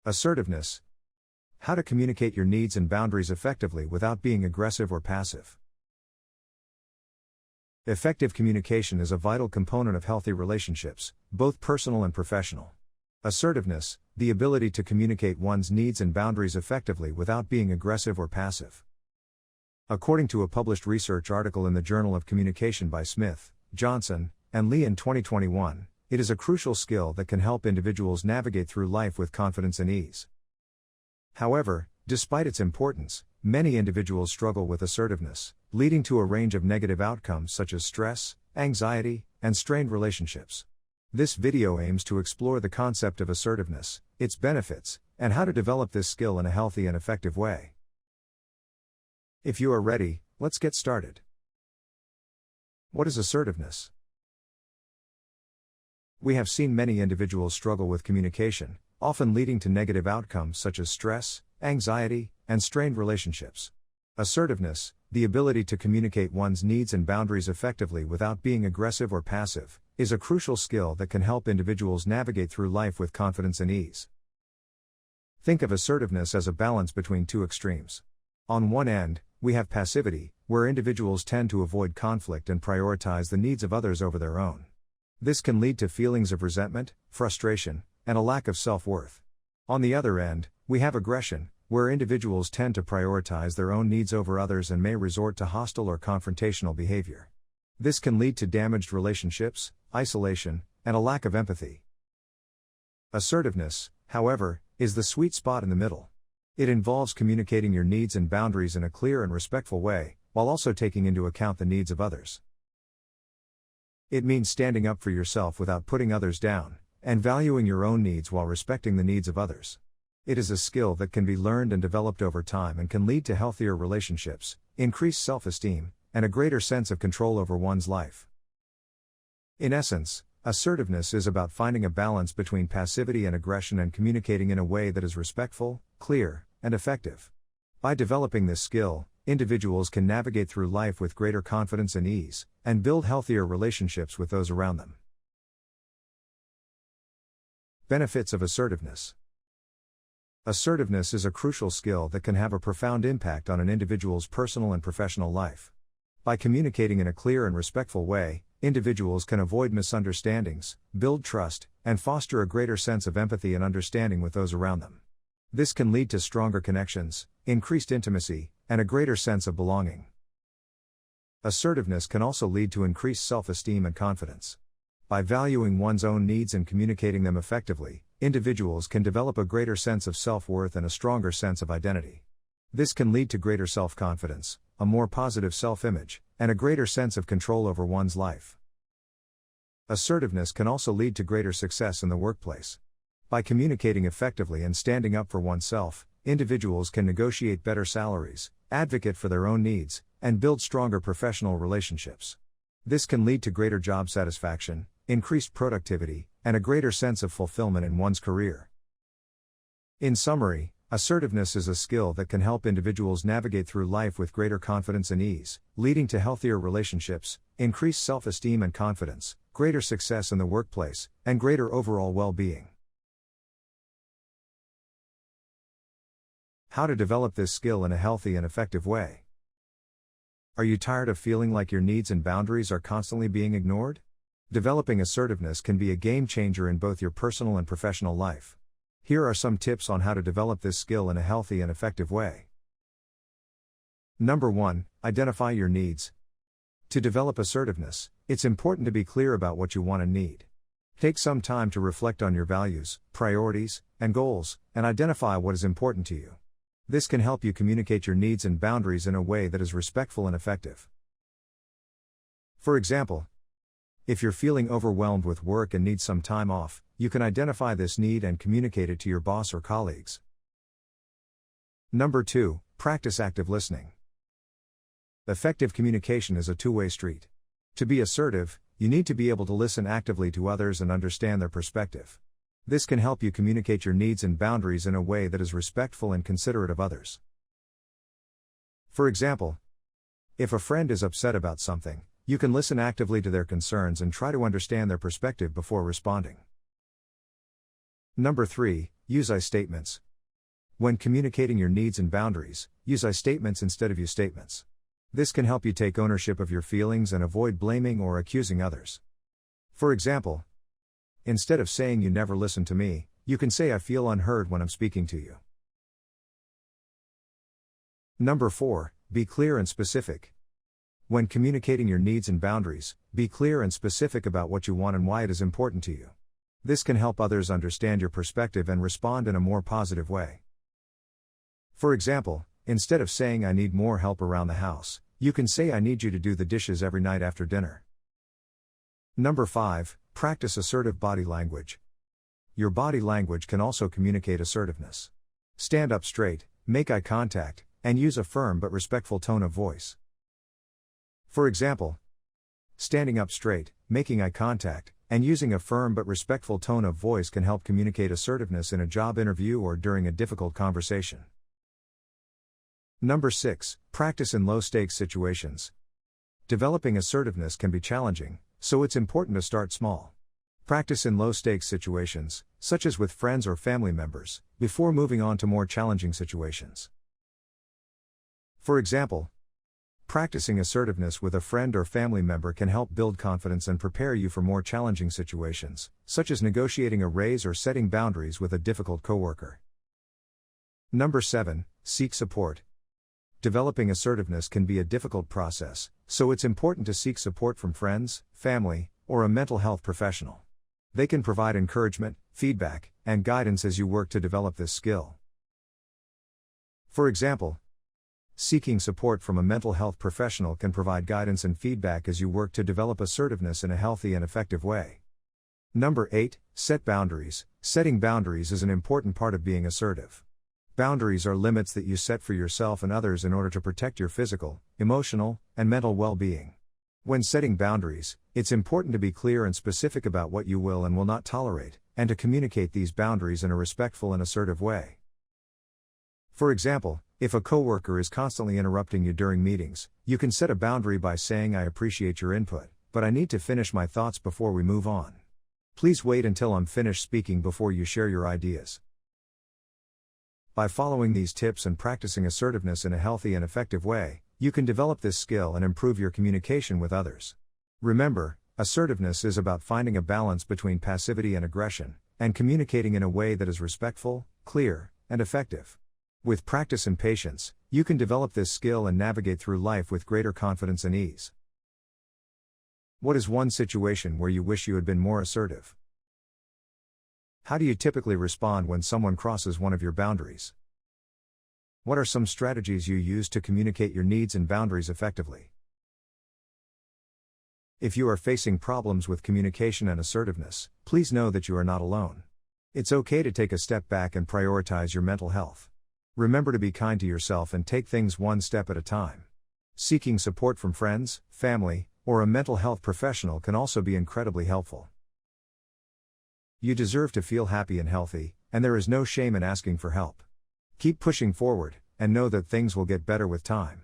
Assertiveness. How to communicate your needs and boundaries effectively without being aggressive or passive. Effective communication is a vital component of healthy relationships, both personal and professional. Assertiveness, the ability to communicate one's needs and boundaries effectively without being aggressive or passive. According to a published research article in the Journal of Communication by Smith, Johnson, and Lee in 2021, it is a crucial skill that can help individuals navigate through life with confidence and ease. However, despite its importance, many individuals struggle with assertiveness, leading to a range of negative outcomes such as stress, anxiety, and strained relationships. This video aims to explore the concept of assertiveness, its benefits, and how to develop this skill in a healthy and effective way. If you are ready, let's get started. What is assertiveness? We have seen many individuals struggle with communication, often leading to negative outcomes such as stress, anxiety, and strained relationships. Assertiveness, the ability to communicate one's needs and boundaries effectively without being aggressive or passive, is a crucial skill that can help individuals navigate through life with confidence and ease. Think of assertiveness as a balance between two extremes. On one end, we have passivity, where individuals tend to avoid conflict and prioritize the needs of others over their own. This can lead to feelings of resentment, frustration, and a lack of self-worth. On the other end, we have aggression, where individuals tend to prioritize their own needs over others and may resort to hostile or confrontational behavior. This can lead to damaged relationships, isolation, and a lack of empathy. Assertiveness, however, is the sweet spot in the middle. It involves communicating your needs and boundaries in a clear and respectful way, while also taking into account the needs of others. It means standing up for yourself without putting others down, and valuing your own needs while respecting the needs of others. It is a skill that can be learned and developed over time and can lead to healthier relationships, increased self-esteem, and a greater sense of control over one's life. In essence, assertiveness is about finding a balance between passivity and aggression and communicating in a way that is respectful, clear, and effective. By developing this skill, individuals can navigate through life with greater confidence and ease, and build healthier relationships with those around them. Benefits of assertiveness. Assertiveness is a crucial skill that can have a profound impact on an individual's personal and professional life. By communicating in a clear and respectful way, individuals can avoid misunderstandings, build trust, and foster a greater sense of empathy and understanding with those around them. This can lead to stronger connections, increased intimacy, and a greater sense of belonging. Assertiveness can also lead to increased self-esteem and confidence. By valuing one's own needs and communicating them effectively, individuals can develop a greater sense of self-worth and a stronger sense of identity. This can lead to greater self-confidence, a more positive self-image, and a greater sense of control over one's life. Assertiveness can also lead to greater success in the workplace. By communicating effectively and standing up for oneself, individuals can negotiate better salaries, advocate for their own needs, and build stronger professional relationships. This can lead to greater job satisfaction, increased productivity, and a greater sense of fulfillment in one's career. In summary, assertiveness is a skill that can help individuals navigate through life with greater confidence and ease, leading to healthier relationships, increased self-esteem and confidence, greater success in the workplace, and greater overall well-being. How to develop this skill in a healthy and effective way. Are you tired of feeling like your needs and boundaries are constantly being ignored? Developing assertiveness can be a game changer in both your personal and professional life. Here are some tips on how to develop this skill in a healthy and effective way. Number 1, identify your needs. To develop assertiveness, it's important to be clear about what you want and need. Take some time to reflect on your values, priorities, and goals, and identify what is important to you. This can help you communicate your needs and boundaries in a way that is respectful and effective. For example, if you're feeling overwhelmed with work and need some time off, you can identify this need and communicate it to your boss or colleagues. Number 2, practice active listening. Effective communication is a two-way street. To be assertive, you need to be able to listen actively to others and understand their perspective. This can help you communicate your needs and boundaries in a way that is respectful and considerate of others. For example, if a friend is upset about something, you can listen actively to their concerns and try to understand their perspective before responding. Number 3, use I statements. When communicating your needs and boundaries, use I statements instead of you statements. This can help you take ownership of your feelings and avoid blaming or accusing others. For example, instead of saying you never listen to me, you can say I feel unheard when I'm speaking to you. Number 4, be clear and specific. When communicating your needs and boundaries, be clear and specific about what you want and why it is important to you. This can help others understand your perspective and respond in a more positive way. For example, instead of saying I need more help around the house, you can say I need you to do the dishes every night after dinner. Number 5, practice assertive body language. Your body language can also communicate assertiveness. Stand up straight, make eye contact, and use a firm but respectful tone of voice. For example, standing up straight, making eye contact, and using a firm but respectful tone of voice can help communicate assertiveness in a job interview or during a difficult conversation. Number 6, practice in low-stakes situations. Developing assertiveness can be challenging, so it's important to start small. Practice in low-stakes situations, such as with friends or family members, before moving on to more challenging situations. For example, practicing assertiveness with a friend or family member can help build confidence and prepare you for more challenging situations, such as negotiating a raise or setting boundaries with a difficult coworker. Number 7, seek support. Developing assertiveness can be a difficult process, so it's important to seek support from friends, family, or a mental health professional. They can provide encouragement, feedback, and guidance as you work to develop this skill. For example, seeking support from a mental health professional can provide guidance and feedback as you work to develop assertiveness in a healthy and effective way. Number 8, set boundaries. Setting boundaries is an important part of being assertive. Boundaries are limits that you set for yourself and others in order to protect your physical, emotional, and mental well-being. When setting boundaries, it's important to be clear and specific about what you will and will not tolerate, and to communicate these boundaries in a respectful and assertive way. For example, if a coworker is constantly interrupting you during meetings, you can set a boundary by saying I appreciate your input, but I need to finish my thoughts before we move on. Please wait until I'm finished speaking before you share your ideas. By following these tips and practicing assertiveness in a healthy and effective way, you can develop this skill and improve your communication with others. Remember, assertiveness is about finding a balance between passivity and aggression, and communicating in a way that is respectful, clear, and effective. With practice and patience, you can develop this skill and navigate through life with greater confidence and ease. What is one situation where you wish you had been more assertive? How do you typically respond when someone crosses one of your boundaries? What are some strategies you use to communicate your needs and boundaries effectively? If you are facing problems with communication and assertiveness, please know that you are not alone. It's okay to take a step back and prioritize your mental health. Remember to be kind to yourself and take things one step at a time. Seeking support from friends, family, or a mental health professional can also be incredibly helpful. You deserve to feel happy and healthy, and there is no shame in asking for help. Keep pushing forward, and know that things will get better with time.